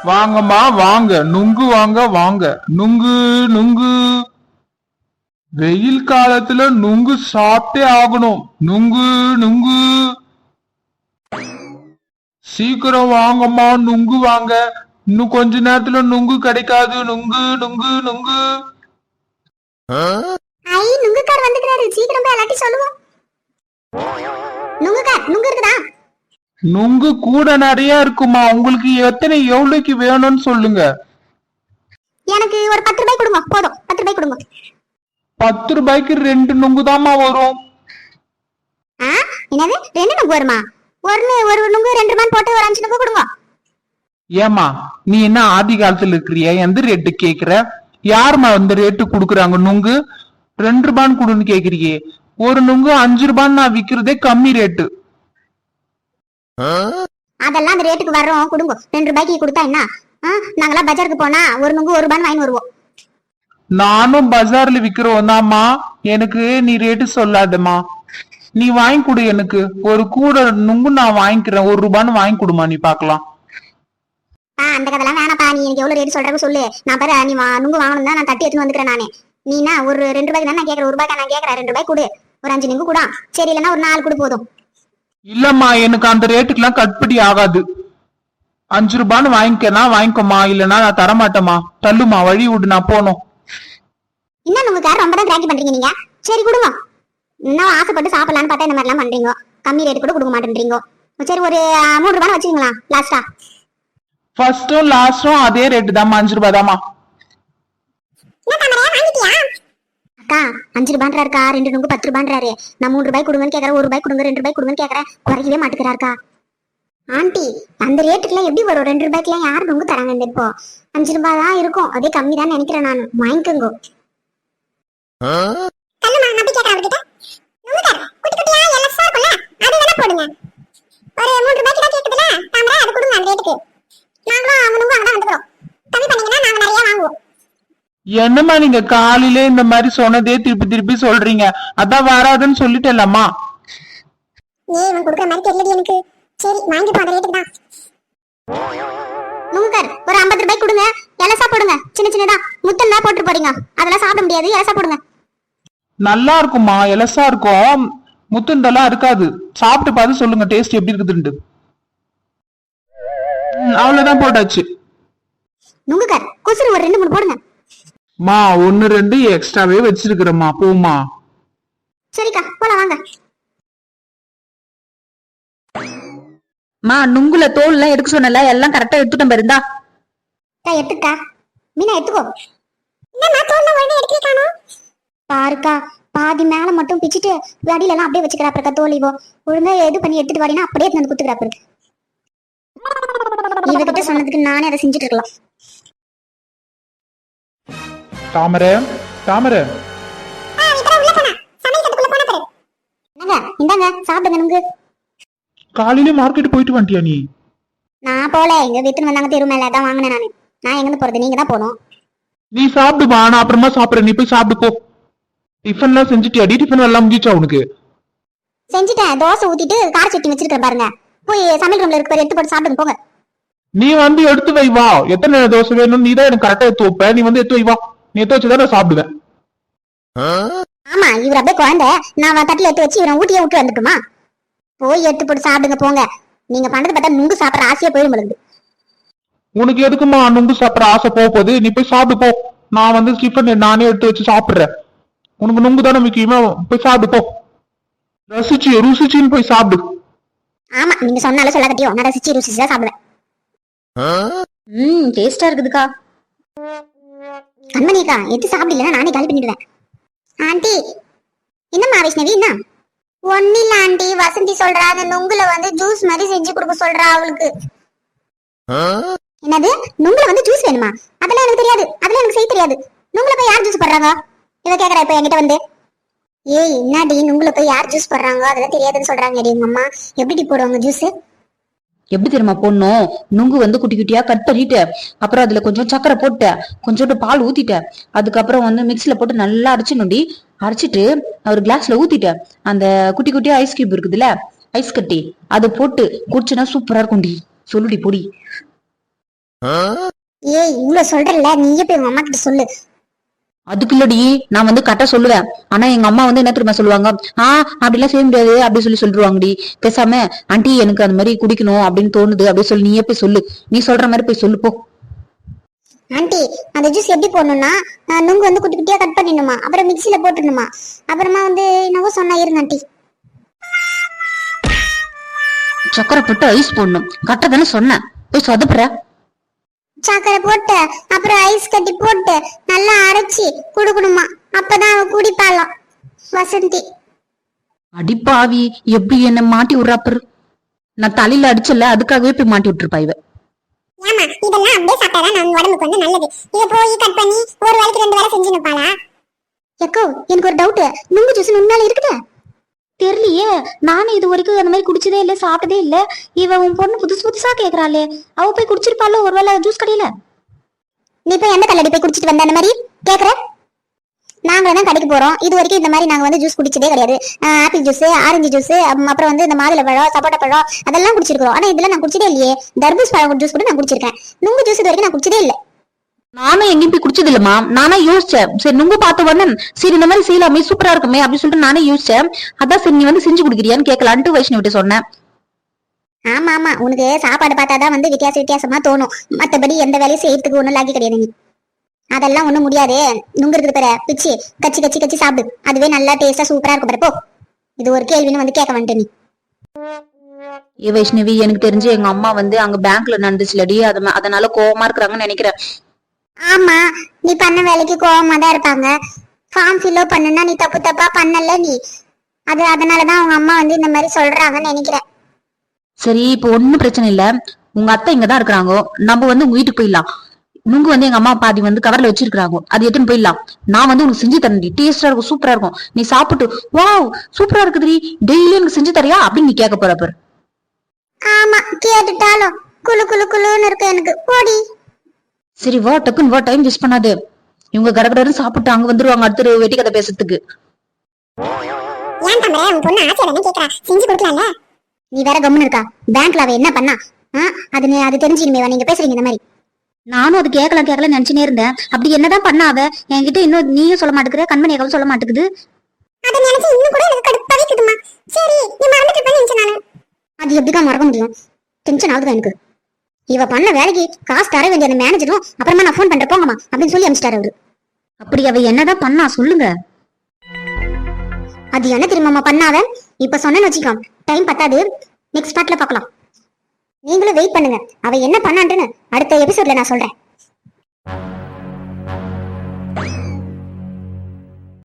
வாங்கம்மா வாங்க, நுங்கு வாங்க வாங்க. நுங்கு நுங்கு. வெயில் காலத்துல நுங்கு சாப்பிட்டே ஆகணும். நுங்கு நுங்கு. சீக்கிரம் வாங்கம்மா, நுங்கு வாங்க. இன்னும் கொஞ்ச நேரத்துல நுங்கு கிடைக்காது. நுங்கு நுங்கு நுங்கு. ஐ நுங்குக்கார் வந்துக்கிறாரு, சீக்கிரம் போய் எல்லாத்தையும் சொல்லுவோம். நுங்குக்கார், நுங்கு இருக்குதா? நுங்கு கூட நிறைய இருக்குமா. உங்களுக்கு எத்தனை எவ்வளவுக்கு வேணும்னு சொல்லுங்க. எனக்கு ஒரு 10 ரூபாய் கொடுங்க, போதும் 10 ரூபாய் கொடுங்க. 10 ரூபாய்க்கு 2 நுங்கு தாமா வரும். என்னது 2 நுங்கு வருமா? ஒரு நுங்கு 2 ரூபாய் போட்டு ஒரு 5 நுங்கு கொடுங்க. ஏமா நீ என்ன ஆதி காலத்துல இருக்கிறியா? எந்த ரேட்டு கேக்குற? யாருமா அந்த ரேட்டு குடுக்குறாங்க? நுங்கு 2 ரூபான்னு கொடுன்னு கேக்குறியே. ஒரு நுங்கு 5 ரூபான்னு நான் விக்கிறதே கம்மி ரேட்டு. அதெல்லாம் அந்த ரேட்டுக்கு வர்றோம், கொடுங்க. 2 ரூபாய்க்கு கொடுத்தா என்ன? நாங்களாம் பஜாருக்கு போனா ஒரு நுங்கு 1 ரூபான்னு வாங்கி வருவோம். நானும் பஜார்ல விக்கிறோம் தான்மா. எனக்கு நீ ரேட்டு சொல்லாதம்மா. நீ வாங்கி கொடு. எனக்கு ஒரு கூட நுங்கு நான் வாங்கிக்கிறேன். 1 ரூபான்னு வாங்கி கொடுமா, நீ பாக்கலாம். அந்த கதெல்லாம் வேணாப்பா. நீ எனக்கு எவ்வளவு ரேட் சொல்றப்ப சொல்லு. நான் பாரு, நீ நுங்கு வாங்கணும் தான் நான் தட்டி எடுத்துன்னு வந்துக்கிறேன் நானே. நீனா ஒரு 2 ரூபாய்க்கு தான் நான் கேட்கறேன். 1 ரூபாய்க்கு நான் கேட்கறேன். 2 ரூபாய் கொடு. ஒரு 5 நுங்கு கூட சரி, இல்லைன்னா ஒரு 4 கொடு போதும். இல்லம்மா, எனக்கு அந்த ரேட்டுக்கு எல்லாம் கட்டுப்படி ஆகாது. 5 ரூபான்னு வாங்கிக்கனா வாங்கிக்கோமா, இல்லன்னா நான் தரமாட்டேமா. தள்ளுமா, வழி விடு, நான் போனோம். இன்னும் உங்க கார் ரொம்ப தான் கிராக்கி பண்றீங்க நீங்க. சரி கொடுங்க. இன்னும் ஆசைப்பட்டு சாப்பிடலான்னு பார்த்தா இந்த மாதிரி எல்லாம் பண்றீங்க. கம்மி ரேட்டு கூட கொடுக்க மாட்டேன்றீங்க. சரி ஒரு 3 ரூபான்னு வச்சுக்கீங்களா லாஸ்டா? ஃபர்ஸ்டும் லாஸ்டும் அதே ரேட்டு தாம்மா, 5 ரூபாய் தாம்மா. அக்கா 5 ரூபான்றாருக்கா. 2 நுங்கு 10 ரூபான்றாரு. நான் 3 ரூபாய் கொடுங்கன்னு கேட்கறேன். 1 ரூபாய் கொடுங்க, 2 ரூபாய் கொடுங்கன்னு கேட்கறேன். குறைக்கவே மாட்டேங்கிறாருக்கா. ஆண்டி அந்த ரேட்டுக்குலாம் எப்படி வரும்? 2 ரூபாய்க்குலாம் யார் நுங்கு தராங்க? இந்த இப்போ 5 ரூபாய் தான் இருக்கும். அதே கம்மி தான் நினைக்கிறேன் நான். வாங்கிக்கோங்க. என்னம்மா நீங்க காலையிலே இந்த மாதிரி சொன்னதே திருப்பி திருப்பி சொல்றீங்க? அதான் வராதுன்னு சொல்லிட்டேன்லம்மா. இவன் கொடுக்குற மாதிரி தெரியல எனக்கு. சரி வாங்கிப்போம் அந்த ரேட்டுக்கு தான். நுங்கர் ஒரு 50 ரூபாய் கொடுங்க. எலசா போடுங்க, சின்ன சின்னதா. முத்தல் தான் போட்டு போறீங்க, அதெல்லாம் சாப்பிட முடியாது. எலசா போடுங்க. நல்லா இருக்குமா, எலசா இருக்கும். முத்துண்டெல்லாம் இருக்காது. சாப்பிட்டு பார்த்து சொல்லுங்க டேஸ்ட் எப்படி இருக்குதுன்னு. அவ்வளவுதான், போட்டாச்சு. நுங்கர் குசுறு ஒரு 2 3 போடுங்க. மா 1 2 எக்ஸ்ட்ராவே வச்சிருக்கிறேம்மா, போமா. சரிக்கா போலாம் வாங்க. மா நுங்குல தோல் எல்லாம் எடுக்க சொன்னல, எல்லாம் கரெக்டா எடுத்துட்டோம் பாருந்தா. எடுத்துக்கா மீனா, எடுத்துக்கோ. என்னம்மா தோல்ல ஒண்ணு எடுத்துக்கானோ? பாருக்கா பாதி மேல மட்டும் பிச்சிட்டு அடியில எல்லாம் அப்படியே வச்சுக்கறாப்றக்கா. தோலிவோ ஒழுங்கா இது பண்ணி எடுத்துட்டு வாடினா அப்படியே வந்து குத்துக்கறாப்ருக்கு. இவகிட்ட சொன்னதுக்கு நானே அதை செஞ்சுட்டு இருக்கலாம். தாமரை தாமரை, இந்தாங்க சாப்பிடுங்க நுங்கு. காலையில மார்க்கெட் போயிட்டு வந்துட்டியா நீ? நான் போல, எங்க வீட்டுல வந்தாங்க, தெரு மேல தான் வாங்கினேன் நானு. நான் எங்க இருந்து போறது? நீங்க தான் போகணும். நீ சாப்பிடுமா, நான் அப்புறமா சாப்பிடுறேன். நீ போய் சாப்பிடு போ. டிஃபன் எல்லாம் செஞ்சுட்டியாடி? டிஃபன் எல்லாம் முடிச்சா உனக்கு? செஞ்சுட்டேன். தோசை ஊத்திட்டு கார சட்னி வச்சிருக்கேன் பாருங்க. போய் சமையல் ரூம்ல இருக்க எடுத்து போட்டு சாப்பிடுங்க போங்க. நீ வந்து எடுத்து வை வா. எத்தனை தோசை வேணும்? நீ தான் எனக்கு கரெக்டா எடுத்து வைப்ப. நீ வந்து எடுத்து வை வா. நீ எடுத்து வச்சுதான் நான் சாப்பிடுவேன். ஆமா இவர் அப்படியே குழந்தை. நான் தட்டில எடுத்து வச்சு இவரை ஊட்டியே விட்டு வந்துட்டுமா? போய் எடுத்து போட்டு சாப்பிடுங்க போங்க. நீங்க பண்றது பார்த்தா நுங்கு சாப்பிட்ற ஆசையா போயிடும் பொழுது. உனக்கு எதுக்குமா நுங்கு சாப்பிட்ற ஆசை போகுது? நீ போய் சாப்பிடு போ. நான் வந்து டிஃபன் நானே எடுத்து வச்சு சாப்பிடுறேன். உனக்கு நுங்கு தானே முக்கியமா? போய் சாப்பிடு போ. ரசிச்சு ருசிச்சின்னு போய் சாப்பிடு. ஆமா நீங்க சொன்னாலும் சொல்ல கட்டியோ, நான் ரசிச்சு ருசிச்சு தான் சாப்பிடுவேன். டேஸ்டா இருக்குதுக்கா. கண்மணிக்கா எடுத்து சாப்பிடலன்னா நானே காலி பண்ணிடுவேன். ஆண்டி என்னம்மா வைஷ்ணவி? என்ன ஒன்னு இல்ல ஆண்டி, வசந்தி சொல்றா அந்த நுங்குல வந்து ஜூஸ் மாதிரி செஞ்சு கொடுக்க சொல்றா அவளுக்கு. என்னது நுங்குல வந்து ஜூஸ் வேணுமா? அதெல்லாம் எனக்கு தெரியாது, அதெல்லாம் எனக்கு செய்ய தெரியாது. நுங்குல போய் யார் ஜூஸ் போடுறாங்க? இவ கேக்குறா இப்ப என்கிட்ட வந்து. ஏய் என்னடி நுங்குல போய் யார் ஜூஸ் போடுறாங்க அதெல்லாம் தெரியாதுன்னு சொல்றாங்க. உங்க அம்மா எப்படி போடுவாங்க ஜூஸ்? எப்படி தெரியுமா போடணும்? நுங்கு வந்து குட்டி குட்டியா கட் பண்ணிட்டு, அப்புறம் அதுல கொஞ்சம் சக்கரை போட்டு, கொஞ்சோண்டு பால் ஊத்திட்டு, அதுக்கப்புறம் வந்து மிக்சில போட்டு நல்லா அரைச்சினுண்டி. அரைச்சிட்டு ஒரு கிளாஸ்ல ஊத்திட்டு, அந்த குட்டி குட்டியா ஐஸ் கியூப் இருக்குதுல்ல, ஐஸ் கட்டி, அதை போட்டு குடிச்சுன்னா சூப்பரா இருக்கும்டி. சொல்லுடி பொடி. ஏய் இவ்வளவு சொல்றல நீயே போய் உங்க அம்மா கிட்ட சொல்லு. அதுக்கு இல்லடி, நான் வந்து கரெக்டா சொல்லுவேன். ஆனா எங்க அம்மா வந்து என்ன தெரியுமா சொல்லுவாங்க, அப்படிலாம் செய்ய முடியாது அப்படி சொல்லிடுவாங்கடி. பேசாம ஆண்டி எனக்கு அந்த மாதிரி குடிக்கணும் அப்படின்னு தோணுது அப்படின்னு சொல்லி நீயே போய் சொல்லு. நீ சொல்ற மாதிரி போய் சொல்லு போ. ஆண்டி அந்த ஜூஸ் எப்படி போடணும்னா நுங்கு வந்து குட்டி குட்டியா கட் பண்ணிடணுமா, அப்புறம் மிக்சியில போட்டுடணுமா, அப்புறமா வந்து என்னவோ சொன்னா இருங்க ஆண்டி. சக்கரை போட்டு ஐஸ் போடணும். கரெக்டா தானே சொன்னேன், போய் சொதப்புற. சக்கரை போட்டு அப்புறம் ஐஸ் கட்டி போட்டு நல்லா அரைச்சி குடுக்கணுமா, அப்பதான் அவ குடிப்பாளாம் வசந்தி. அடிப்பாவி, எப்படி என்ன மாட்டி விடுறாப்பரு. நான் தலையில அடிச்சல, அதுக்காகவே போய் மாட்டி விட்டுருப்பா இவ. ஏமா இதெல்லாம் அப்படியே சாப்பிட்டாதான் நம்ம உடம்புக்கு வந்து நல்லது. இத போய் கட் பண்ணி ஒரு வேளைக்கு 2 வேளை செஞ்சு நிப்பாளா? எக்கோ எனக்கு ஒரு டவுட், நுங்கு ஜூஸ் உண்மையில இருக்குதா? தெரியலையே, நானும் இது வரைக்கும் அந்த மாதிரி குடிச்சதே இல்ல, சாப்பிட்டதே இல்ல. இவ உன் பொண்ணு புதுசு புதுசா கேக்குறாளே, அவ போய் குடிச்சிருப்பாளோ ஒருவேளை ஜூஸ் கடையில. நீ போய் எந்த கல்லடி போய் குடிச்சிட்டு வந்த அந்த மாதிரி கேக்குற? நாங்களும் தான் கடைக்கு போறோம், இது வரைக்கும் இந்த மாதிரி நாங்க வந்து ஜூஸ் குடிச்சதே கிடையாது. ஆப்பிள் ஜூஸ், ஆரஞ்சு ஜூஸ், அப்புறம் வந்து இந்த மாதுளை பழம், சப்போட்டா பழம் அதெல்லாம் குடிச்சிருக்கோம். ஆனா இதெல்லாம் நான் குடிச்சதே இல்லையே. தர்பூஸ் பழம் ஜூஸ் கூட நான் குடிச்சிருக்கேன், நுங்கு ஜூஸ் இது வரைக்கும் நான் குடிச்சதே இல்ல. நானும் எங்கேயும் போய் குடிச்சது இல்லம்மா. நானா யோசிச்சேன், சரி நுங்கு பார்த்த உடனே சரி இந்த மாதிரி செய்யலாமே, சூப்பரா இருக்குமே அப்படின்னு சொல்லிட்டு நானே யோசிச்சேன். அதான் சரி நீ வந்து செஞ்சு குடிக்கிறியான்னு கேட்கலான்ட்டு வைஷ்ணவிட்ட சொன்னேன். ஆமா ஆமா, உனக்கு சாப்பாடு பார்த்தாதான் வந்து வித்தியாசமா தோணும், மத்தபடி எந்த வேலையும் செய்யறதுக்கு ஒண்ணும் லாக்கி கிடையாது. நீ அதெல்லாம் ஒண்ணும் முடியாது. நுங்கு இருக்குது பாரு, பிச்சு கச்சி கச்சி கச்சி சாப்பிடு, அதுவே நல்லா டேஸ்டா சூப்பரா இருக்கும் பாரு. போ, இது ஒரு கேள்வின்னு வந்து கேட்க வந்துட்டு நீ. ஏ வைஷ்ணவி, எனக்கு தெரிஞ்சு எங்க அம்மா வந்து அங்க பேங்க்ல நடந்துச்சுலடி, அதனால கோவமா இருக்கிறாங்கன்னு நினைக்கிறேன். ஆமா, நீ பண்ண வேலைக்கு கோவமா தான் இருப்பாங்க. ஃபார்ம் ஃபில்அப் பண்ணுனா நீ தப்பா பண்ணல நீ, அதனாலதான் அவங்க அம்மா வந்து இந்த மாதிரி சொல்றாங்கன்னு நினைக்கிறேன். சரி, இப்போ ஒன்னும் பிரச்சனை இல்ல. உங்க அத்தை இங்கதான் இருக்கிறாங்க, நம்ம வந்து உங்க வீட்டுக்கு போயிடலாம். நுங்கு வந்து எங்க அம்மா பாதி வந்து கவர்ல வச்சிருக்காங்க, அது எடுத்துன்னு போயிடலாம். நான் வந்து உனக்கு செஞ்சு தரேன், டேஸ்டா இருக்கும், சூப்பரா இருக்கும். நீ சாப்பிட்டு வாவ் சூப்பரா இருக்குதுடி, டெய்லி எனக்கு செஞ்சு தரியா அப்படின்னு நீ கேட்க போற பாரு. ஆமா, கேட்டுட்டாலும் குளு குளு குளுன்னு இருக்கு எனக்கு, போடி. சரி வா, டக்குன்னு வா, டைம் வேஸ்ட் பண்ணாது. இவங்க கடகடன்னு சாப்பிட்டு அங்க வந்துருவாங்க அடுத்த வெட்டி கதை பேசுறதுக்கு. ஏன் தம்பரே, உன் பொண்ணு ஆசையா தானே கேக்குறா, செஞ்சு கொடுக்கலாம்ல. நீ வேற கம்முன்னு இருக்கா? பேங்க்ல அவ என்ன பண்ணா அது தெரிஞ்சுக்கணுமே நீங்க பேசுறீங்க இந்த மாதிரி. நானும் அது கேட்கலாம் நினைச்சுனே இருந்தேன். அப்படி என்னதான் பண்ணா அவ? என்கிட்ட இன்னும் நீயும் சொல்ல மாட்டேங்கிற, கண்மணி அக்காவும் சொல்ல மாட்டேங்குது. அத நினைச்சு இன்னும் கூட எனக்கு கடுப்பாவே இருக்குதுமா. சரி நீ மறந்துட்டு பண்ணி நானு. அது எப்படிக்கா மறக்க முடியும்? டென்ஷன் ஆகுது எனக்கு. இவ பண்ண வேலைக்கு காசு தர வேண்டிய அந்த மேனேஜரும் அப்புறமா நான் ஃபோன் பண்றேன் போங்கம்மா அப்படின்னு சொல்லி அனுப்பிச்சிட்டாரு அவரு. அப்படி அவ என்னதான் பண்ணா சொல்லுங்க. அது என்ன தெரியுமாமா பண்ணாவ? இப்ப சொன்னேன்னு வச்சுக்கோ, டைம் பத்தாது, நெக்ஸ்ட் பார்ட்ல பார்க்கலாம். நீங்களும் வெயிட் பண்ணுங்க, அவ என்ன பண்ணான்ட்டுன்னு அடுத்த எபிசோட்ல நான் சொல்றேன்.